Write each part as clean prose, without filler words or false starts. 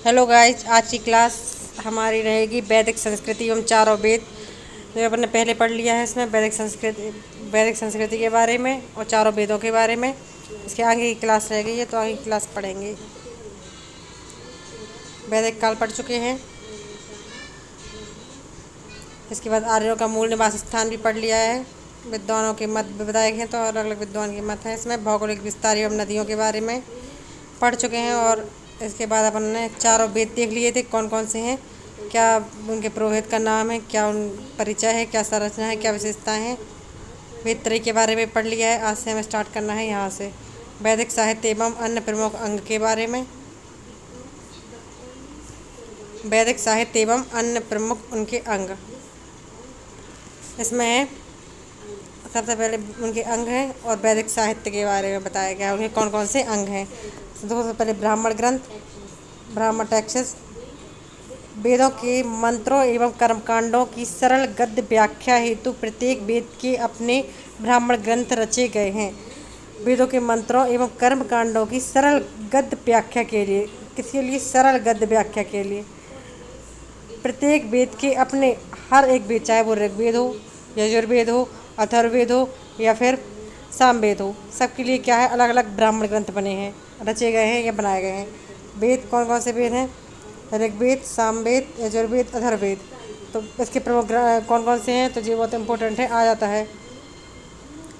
Hello guys, आज की class हमारी रहेगी वैदिक संस्कृति एवं चारों वेद। जो अपन ने पहले पढ़ लिया है, इसमें वैदिक संस्कृति के बारे में और चारों वेदों के बारे में। इसके आगे की क्लास रह गई है, तो आगे की क्लास पढ़ेंगे। वैदिक काल पढ़ चुके हैं। इसके बाद आर्यों का मूल निवास स्थान भी पढ़ लिया है। विद्वानों के मत बताए हैं, तो अलग अलग विद्वान के मत हैं। इसमें भौगोलिक विस्तार एवं नदियों के बारे में पढ़ चुके हैं। और इसके बाद अपन ने चारों वेद देख लिए थे, कौन कौन से हैं, क्या उनके पुरोहित का नाम है, क्या उन परिचय है, क्या संरचना है, क्या विशेषताएं हैं। वेद त्रय के बारे में पढ़ लिया है। आज से हमें स्टार्ट करना है यहाँ से वैदिक साहित्य एवं अन्य प्रमुख अंग के बारे में। वैदिक साहित्य एवं अन्य प्रमुख उनके अंग, इसमें है सबसे पहले उनके अंग हैं और वैदिक साहित्य के बारे में बताया गया है, उनके कौन कौन से अंग हैं। सबसे पहले ब्राह्मण ग्रंथ, ब्राह्मण टेक्स्ट। वेदों के मंत्रों एवं कर्मकांडों की सरल गद्य व्याख्या हेतु प्रत्येक वेद के अपने ब्राह्मण ग्रंथ रचे गए हैं। वेदों के मंत्रों एवं कर्मकांडों की सरल गद्य व्याख्या के लिए, किसके लिए? सरल गद्य व्याख्या के लिए प्रत्येक वेद के अपने, हर एक वेद, चाहे वो ऋग्वेद हो, यजुर्वेद हो, अथर्ववेद हो या फिर सामवेद हो, सबके लिए क्या है, अलग अलग ब्राह्मण ग्रंथ बने हैं, रचे गए हैं या बनाए गए हैं। वेद कौन कौन से वेद हैं? ऋग्वेद, सामवेद, यजुर्वेद, अथर्ववेद। तो इसके प्रमुख कौन कौन से हैं, तो ये बहुत इंपॉर्टेंट है, आ जाता है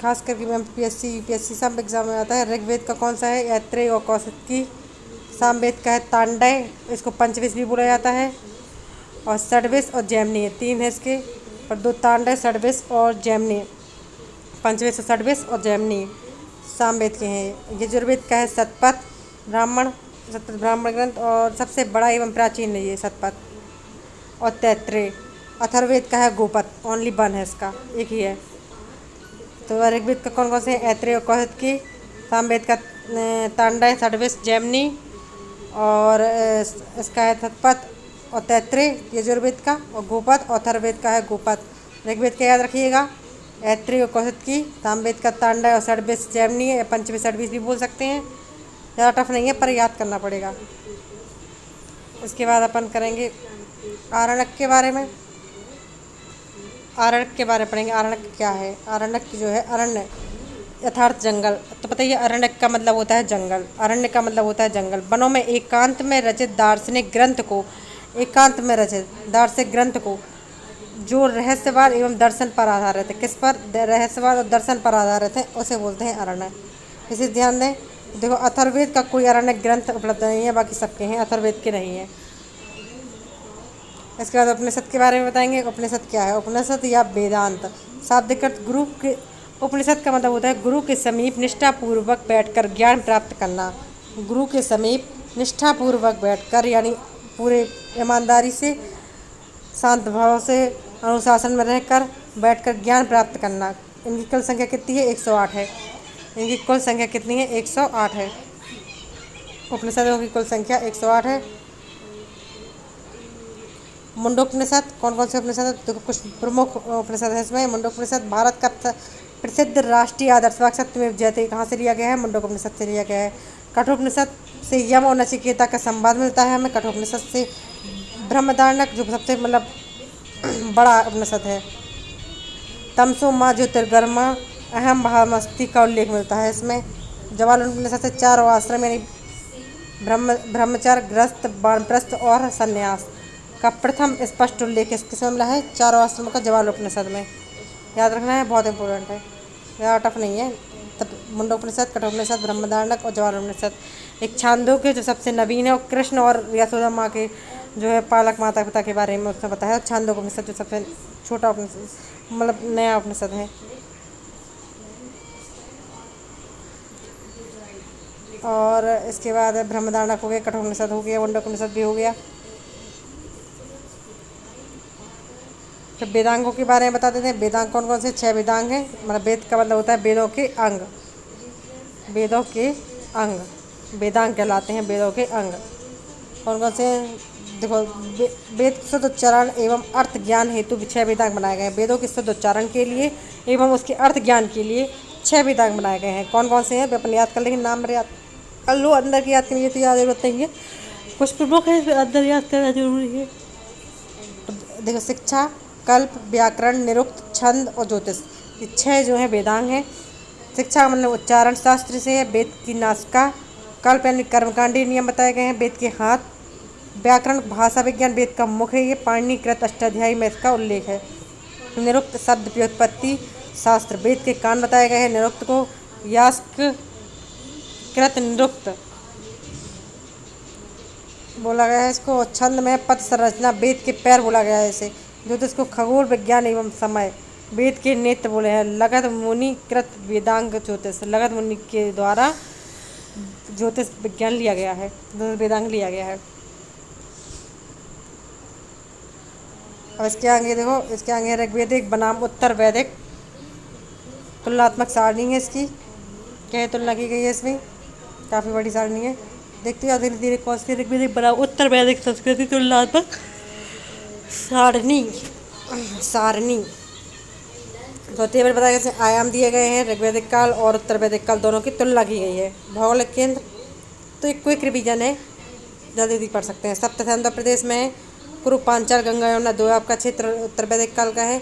खास करके MPSC UPSC सब एग्जाम में आता है। ऋग्वेद का कौन सा है? ऐत्रेय और कौशिकी। सामवेद का है तांडय, इसको पंचविश भी बोला जाता है। और षड्विश और जैमिनी, तीन है इसके, पर दो तांडय, षड्विश और जैमिनी। पंचविश, षड्विश और जैमिनी सामवेद के हैं। यजुर्वेद का है शतपथ ब्राह्मण ग्रंथ, और सबसे बड़ा एवं प्राचीन है ये शतपथ। और तैत्रेय। अथर्ववेद का है गोपद, ओनली वन है इसका, एक ही है। तो ऋग्वेद का कौन कौन से हैं? ऐत्रेय और कौशिकी। सामवेद का तांडय, षड्विश, जैमिनी, और इसका है शतपथ और तैत्रेय यजुर्वेद का, और गोपद। और अथर्ववेद का है गोपद। ऋग्वेद का याद रखिएगा, ऐत्रेय और कौशिकी। सामवेद का तांडय और षड्विश, जैमिनी या पंचविश, षड्विश भी बोल सकते हैं। ज़्यादा टफ नहीं है, पर याद करना पड़ेगा। इसके बाद अपन करेंगे आरण्यक के बारे में। आरण्यक के बारे में पढ़ेंगे। आरण्यक क्या है? आरण्यक जो है, अरण्य यथार्थ जंगल। तो बताइए, अरण्यक का मतलब होता है जंगल। अरण्य का मतलब होता है जंगल। वनों में एकांत में रचित दार्शनिक ग्रंथ को, एकांत में रचित दार्शनिक ग्रंथ को, जो रहस्यवाद एवं दर्शन पर आधारित है। किस पर? रहस्यवाद और दर्शन पर आधारित है, उसे बोलते हैं अरण्य। इसे ध्यान दें। देखो, अथर्ववेद का कोई अरण्य ग्रंथ उपलब्ध नहीं है, बाकी सबके हैं, अथर्ववेद के नहीं है। इसके बाद उपनिषद के बारे में बताएंगे। उपनिषद क्या है? उपनिषद या वेदांत शाब्दिक अर्थ गुरु के, उपनिषद का मतलब होता है गुरु के समीप निष्ठापूर्वक बैठकर ज्ञान प्राप्त करना। गुरु के समीप निष्ठापूर्वक बैठकर, यानी पूरे ईमानदारी से, शांत भाव से, अनुशासन में रहकर बैठकर ज्ञान प्राप्त करना। इनकी कुल संख्या कितनी है? 108 है। इनकी कुल संख्या कितनी है? 108 है। उपनिषदों की कुल संख्या 108 है। मुंडोपनिषद, कौन कौन से उपनिषद है? तो कुछ प्रमुख उपनिषद है इसमें। मुंडोपनिषद भारत का प्रसिद्ध राष्ट्रीय आदर्श वाक् सत्यमेव जयते कहाँ से लिया गया है? मुंडोपनिषद से लिया गया है। कठोपनिषद से यम और नचिकेता का संवाद मिलता है हमें। कठोपनिषद से ब्रह्मदारण्यक, जो सबसे मतलब बड़ा उपनिषद है। तमसो माँ ज्योतिर्गरमा अहम भावमस्ति का उल्लेख मिलता है इसमें। जवाल उपनिषद से चारों आश्रम, यानी ब्रह्मचर्य, गृहस्थ, वानप्रस्थ और संन्यास का प्रथम स्पष्ट उल्लेख किसमें मिला है? चारों आश्रमों का जवाल उपनिषद में। याद रखना है, बहुत इंपॉर्टेंट है, ज़्यादा टफ नहीं है। तब मुंडोपनिषद, कठोपनिषद, ब्रह्मदारण्यक और जवाल उपनिषद। एक छांदोग्य जो सबसे नवीन है, और कृष्ण और यशोदा माँ के जो है पालक माता पिता के बारे में उसने बताया। छांदोग्य उपनिषद जो सबसे छोटा उपनिषद, मतलब नया उपनिषद है। और इसके बाद ब्रह्मदारण्यक हो गया, कठोपनिषद हो गया, मुंडोपनिषद भी हो गया। फिर वेदांगों के बारे में बता देते हैं। वेदांग कौन कौन से? 6 वेदांग हैं। मतलब वेद का मतलब होता है वेदों के अंग। वेदों के अंग वेदांग कहलाते हैं। वेदों के अंग कौन कौन से हैं? देखो, वेद शुद्ध उच्चारण एवं अर्थ ज्ञान हेतु 6 वेदांग बनाए गए हैं। वेदों के शुद्ध उच्चारण के लिए एवं उसके अर्थ ज्ञान के लिए 6 वेदांग बनाए गए हैं। कौन कौन से हैं? अपन याद कर लेंगे, नाम याद कर लो, अंदर की याद के लिए तो याद जरूरत नहीं है। कुछ प्रमुख है, इसमें अंदर याद करना जरूरी है। तो देखो, शिक्षा, कल्प, व्याकरण, निरुक्त, छंद और ज्योतिष, ये 6 जो है वेदांग हैं। शिक्षा मतलब उच्चारण शास्त्र से है, वेद की नासिका। कल्प यानी कर्मकांडी नियम बताए गए हैं, वेद के हाथ। व्याकरण भाषा विज्ञान, वेद का मुख है, ये पाणिनि कृत अष्टाध्यायी में इसका उल्लेख है। निरुक्त शब्द व्युत्पत्ति शास्त्र, वेद के कान बताए गए हैं। निरुक्त को यास्क कृत निरुक्त बोला गया है इसको। छंद में पद संरचना, वेद के पैर बोला गया है इसे। ज्योतिष को खगोल विज्ञान एवं समय, वेद के नेत्र बोले हैं। लगध मुनि कृत वेदांग ज्योतिष, लगध मुनि के द्वारा ज्योतिष विज्ञान लिया गया है, वेदांग लिया गया है। और इसके आगे देखो, इसके आगे ऋग्वेदिक बनाम उत्तर वैदिक तुलनात्मक सारणी है इसकी। क्या तुलना की गई है इसमें, काफ़ी बड़ी सारणी है। देखते हैं धीरे धीरे कौन सी ऋग्वेदिक बनाम उत्तर वैदिक संस्कृति तुलनात्मक सारणी सारणी तो टेबल बताया गया, आयाम दिए गए हैं। ऋग्वैदिक काल और उत्तर वैदिक काल दोनों की तुलना की गई है। भौगोलिक केंद्र तो एक क्विक रिवीजन है, जल्दी पढ़ सकते हैं। सप्त आंध्र प्रदेश में है। कुरु पांचाल गंगा यमुना दोआब का क्षेत्र उत्तर वैदिक काल का है।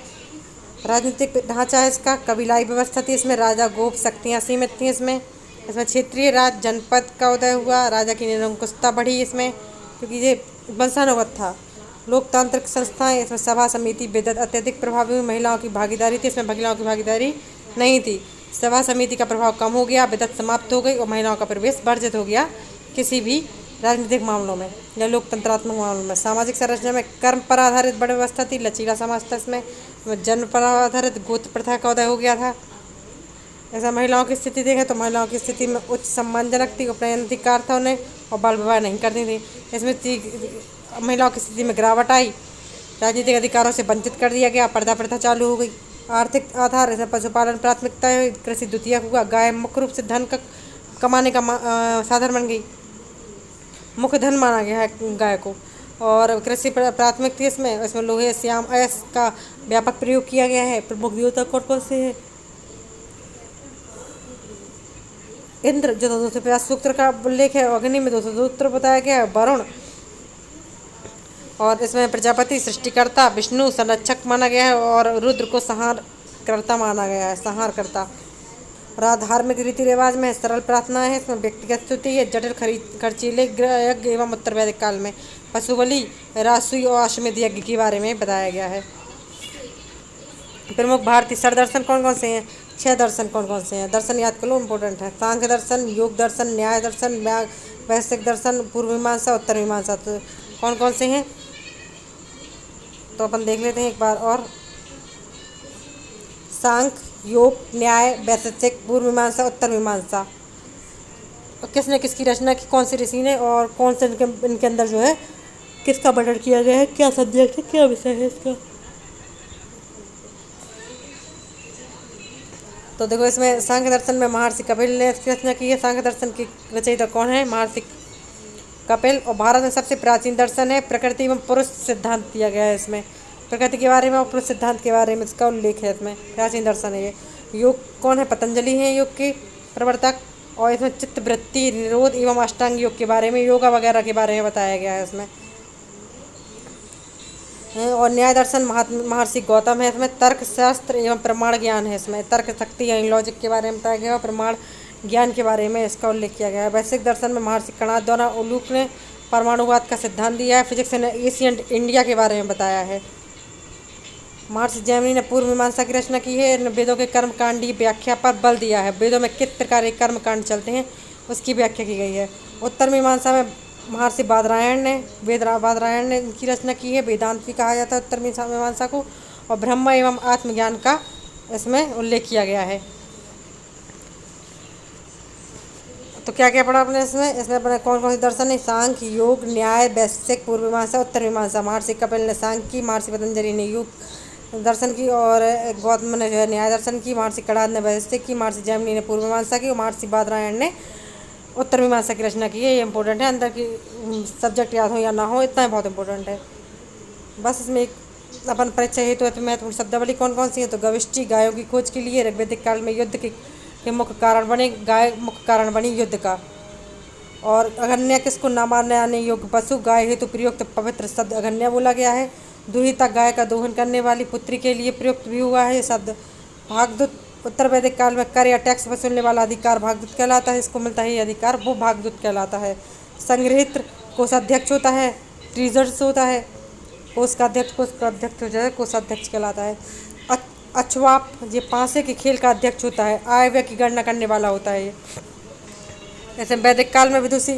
राजनीतिक ढांचा है इसका, कबीलाई व्यवस्था थी इसमें, राजा गोप शक्तियाँ सीमित थी इसमें। क्षेत्रीय राज जनपद का उदय हुआ, राजा की निरंकुशता बढ़ी इसमें क्योंकि ये वंशानुगत था। लोकतांत्रिक संस्थाएं, इसमें सभा समिति विद्युत अत्यधिक प्रभावी हुई। महिलाओं की भागीदारी थी इसमें, महिलाओं की भागीदारी नहीं थी। सभा समिति का प्रभाव कम हो गया, विद्युत समाप्त हो गई और महिलाओं का प्रवेश वर्जित हो गया किसी भी राजनीतिक मामलों में या लोकतंत्रात्मक मामलों में। सामाजिक संरचना में कर्म पर आधारित बड़ी व्यवस्था थी, लचीला समाज था इसमें। जन्म पर आधारित गोत्र प्रथा का उदय हो गया था। ऐसा महिलाओं की स्थिति देखें तो महिलाओं की स्थिति में उच्च सम्मानजनक थी, उपनयन अधिकार था उन्हें और बाल विवाह नहीं करती थी। इसमें महिलाओं की स्थिति में गिरावट आई, राजनीतिक अधिकारों से वंचित कर दिया गया, पर्दा प्रथा चालू हो गई। आर्थिक आधार, इसमें पशुपालन प्राथमिकता है, कृषि द्वितीयक हुआ, गाय मुख्य रूप से धन का कमाने का साधन बन गई, मुख्य धन माना गया है गाय को। और कृषि प्राथमिक थी इसमें लोहे श्याम अयस्क का व्यापक प्रयोग किया गया है। प्रमुख देवता कौन कौन से हैं? इंद्र जो 250 सूत्र का उल्लेख है, अग्नि में 200 सूत्र बताया गया है, वरुण और इसमें प्रजापति सृष्टिकर्ता, विष्णु संरक्षक माना गया है और रुद्र को संहार करता माना गया है, संहार करता। धार्मिक रीति रिवाज में सरल प्रार्थना है, इसमें व्यक्तिगत स्तुति है, जटिल खर्चीले यज्ञ एवं उत्तर वैदिक काल में पशु बलि, रासुई और अश्वमेध यज्ञ के बारे में बताया गया है। प्रमुख भारतीय सर दर्शन कौन कौन से हैं? 6 दर्शन कौन कौन से हैं? दर्शन याद कर लो, इम्पोर्टेंट है। सांख्य दर्शन, योग दर्शन, न्याय दर्शन, वैश्विक दर्शन, पूर्व मीमांसा, उत्तर मीमांसा। तो कौन कौन से हैं तो अपन देख लेते हैं एक बार और। सांख्य, योग, न्याय, वैशेषिक, पूर्व मीमांसा, उत्तर मीमांसा। और किसने किसकी रचना की, कौन से ऋषि ने और कौन से इनके अंदर जो है किसका वर्णन किया गया है, क्या सब्जेक्ट है, क्या विषय है इसका। तो देखो, इसमें सांख्य दर्शन में महर्षि कपिल ने इसकी रचना की है। सांख्य दर्शन की रचयिता कौन है? महर्षि कपिल। और भारत में सबसे प्राचीन दर्शन है। प्रकृति एवं पुरुष सिद्धांत दिया गया है इसमें, प्रकृति के बारे में और पुरुष सिद्धांत के बारे में इसका उल्लेख है। इसमें प्राचीन दर्शन है ये। योग कौन है? पतंजलि हैं योग के प्रवर्तक। और इसमें चित्तवृत्ति, निरोध एवं अष्टांग योग के बारे में, योगा वगैरह के बारे में बताया गया है इसमें। और न्याय दर्शन महर्षि गौतम है। इसमें तर्क शास्त्र एवं प्रमाण ज्ञान है, इसमें तर्क शक्ति यानी लॉजिक के बारे में बताया गया और प्रमाण ज्ञान के बारे में इसका उल्लेख किया गया है। वैश्विक दर्शन में महर्षि कणाद द्वारा उलूक ने परमाणुवाद का सिद्धांत दिया है। फिजिक्स ने एशियंट इंडिया के बारे में बताया है। महर्षि जैमिनी ने पूर्व मीमांसा की रचना की है। वेदों के कर्मकांडी व्याख्या पर बल दिया है, वेदों में किस प्रकार के कर्मकांड चलते हैं उसकी व्याख्या की गई है। उत्तर मीमांसा में महर्षि बादरायण ने इनकी रचना की है। वेदांत भी कहा जाता है उत्तर मीमांसा को। और ब्रह्म एवं आत्मज्ञान का इसमें उल्लेख किया गया है। तो क्या क्या पढ़ा आपने इसमें अपने कौन कौन से दर्शन है? सांख्य, योग, न्याय, वैशेषिक, पूर्व मीमांसा, उत्तर मीमांसा। महर्षि कपिल ने सांख्य की, महर्षि पतंजलि ने योग दर्शन की और गौतम ने जो है न्याय दर्शन की। महर्षि कणाद ने वैशेषिक की, महर्षि जैमिनी ने पूर्व मीमांसा की और महर्षि बादरायण ने उत्तर मीमांसा की रचना की है। ये इंपॉर्टेंट है, अंदर की सब्जेक्ट याद हो या ना हो इतना बहुत इंपॉर्टेंट है। बस इसमें एक अपन परीक्षा हेतु महत्वपूर्ण शब्दावली कौन कौन सी है? तो गविष्टि, गायों की खोज के लिए ऋग्वैदिक काल में युद्ध के मुख्य कारण बने, गाय मुख्य कारण बनी युद्ध का। और अगन्य किसको न मारने आने योग्य पशु, गाय हेतु प्रयुक्त पवित्र शब्द अगन्य बोला गया है। दुहिता गाय का दोहन करने वाली पुत्री के लिए प्रयुक्त भी हुआ है ये शब्द। भागदूत उत्तर वैदिक काल में कर या टैक्स वसूलने वाला अधिकार भागदूत कहलाता है, इसको मिलता है ये अधिकार, वो भागदूत कहलाता है। संग्रहित कोषाध्यक्ष होता है, ट्रेजर्स होता है, कोष का अध्यक्ष हो जाए कोषाध्यक्ष कहलाता है। अछवाप ये पांसे के खेल का अध्यक्ष होता है, आय व्यय की गणना करने वाला होता है ये। जैसे वैदिक काल में विदुषी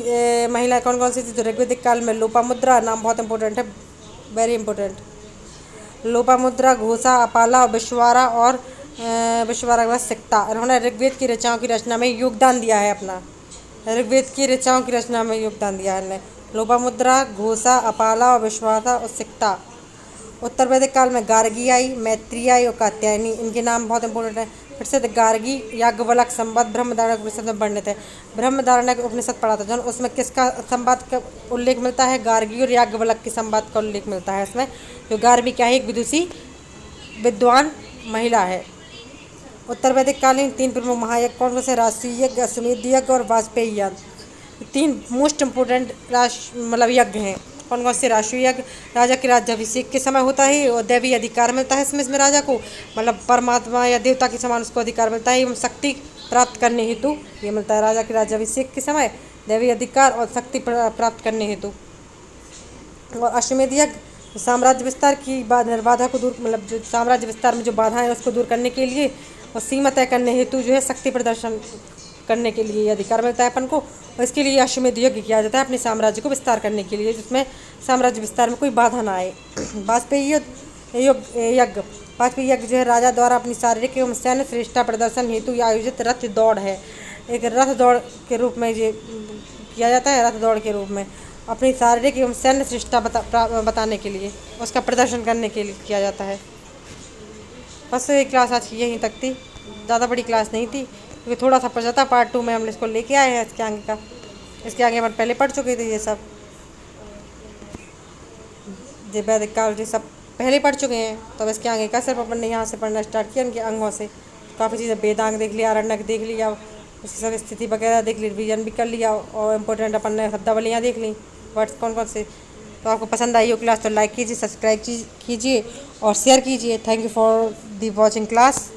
महिला कौन कौन सी थी, तो ऋग्वैदिक काल में लोपामुद्रा, नाम बहुत इंपॉर्टेंट है, वेरी इंपॉर्टेंट। लोपामुद्रा, घोषा, अपाला, विश्वारा और विश्वारा के बाद सिक्ता, इन्होंने ऋग्वेद की रचनाओं की रचना में योगदान दिया है अपना, ऋग्वेद की रचनाओं की रचना में योगदान दिया है इन्होंने। लोपामुद्रा, घोषा, अपाला और विश्वारा और सिक्ता। उत्तर वैदिक काल में गार्गी आई, मैत्री आई और कात्यायनी, इनके नाम बहुत इंपॉर्टेंट है। फिर से गार्गी याज्ञवल्क्य संवाद ब्रह्मधारण्यक उपनिषद में वर्णित है। ब्रह्मधारण्यक उपनिषद पढ़ा था जो, उसमें किसका संवाद का उल्लेख मिलता है, गार्गी और याज्ञवल्क्य के संवाद का उल्लेख मिलता है इसमें। जो गार्गी क्या है, एक विदुषी विद्वान महिला है। उत्तर वैदिक कालीन 3 प्रमुख महायज्ञ कौन कौन से, राष्ट्रीय यज्ञ, अश्वमेध यज्ञ और वाजपेयी यज्ञ, 3 मोस्ट इम्पोर्टेंट मतलब यज्ञ हैं। कौन कौन से, राष्ट्रीय यज्ञ राजा के राज्याभिषेक के समय होता है और दैवी अधिकार मिलता है इसमें राजा को, मतलब परमात्मा या देवता के समान उसको अधिकार मिलता है एवं शक्ति प्राप्त करने हेतु ये मिलता है राजा के राज्याभिषेक के समय, दैवी अधिकार और शक्ति प्राप्त करने हेतु। और अश्वमेध यज्ञ साम्राज्य विस्तार की बाधा को दूर, मतलब जो साम्राज्य विस्तार में जो बाधाएं हैं उसको दूर करने के लिए और सीमा तय करने हेतु जो है शक्ति प्रदर्शन करने के लिए अधिकार मिलता है अपन को, और इसके लिए अश्वमेध यज्ञ किया जाता है अपने साम्राज्य को विस्तार करने के लिए, जिसमें साम्राज्य विस्तार में कोई बाधा ना आए। वाजपेयी यज्ञ, वाजपेयी यज्ञ जो है राजा द्वारा अपनी शारीरिक एवं सैन्य श्रेष्ठता प्रदर्शन हेतु आयोजित रथ दौड़ है, एक रथ दौड़ के रूप में ये किया जाता है, रथ दौड़ के रूप में अपनी शारीरिक एवं सैन्य श्रेष्ठता बताने के लिए, उसका प्रदर्शन करने के लिए किया जाता है। बस ये क्लास आज की यहीं तक थी, ज़्यादा बड़ी क्लास नहीं थी क्योंकि थोड़ा सा पढ़ा था, पार्ट 2 में हम इसको लेके आए हैं इसके आगे का, इसके आगे अपन पहले पढ़ चुके थे ये सब, ये वैदिक काल ये सब पहले पढ़ चुके हैं, तो अब इसके आगे का सिर्फ अपन ने यहाँ से पढ़ना स्टार्ट किया इनके अंगों से। काफ़ी चीज़ें वेदांग देख लिया, आरण्यक देख लिया, उसकी सब स्थिति वगैरह देख ली, रिवीजन भी कर लिया और इम्पोर्टेंट अपन ने शब्दावलियाँ देख ली, वर्ड्स कौन कौन से। तो आपको पसंद आई हो क्लास तो लाइक कीजिए, सब्सक्राइब कीजिए और शेयर कीजिए। Thank you for the watching class.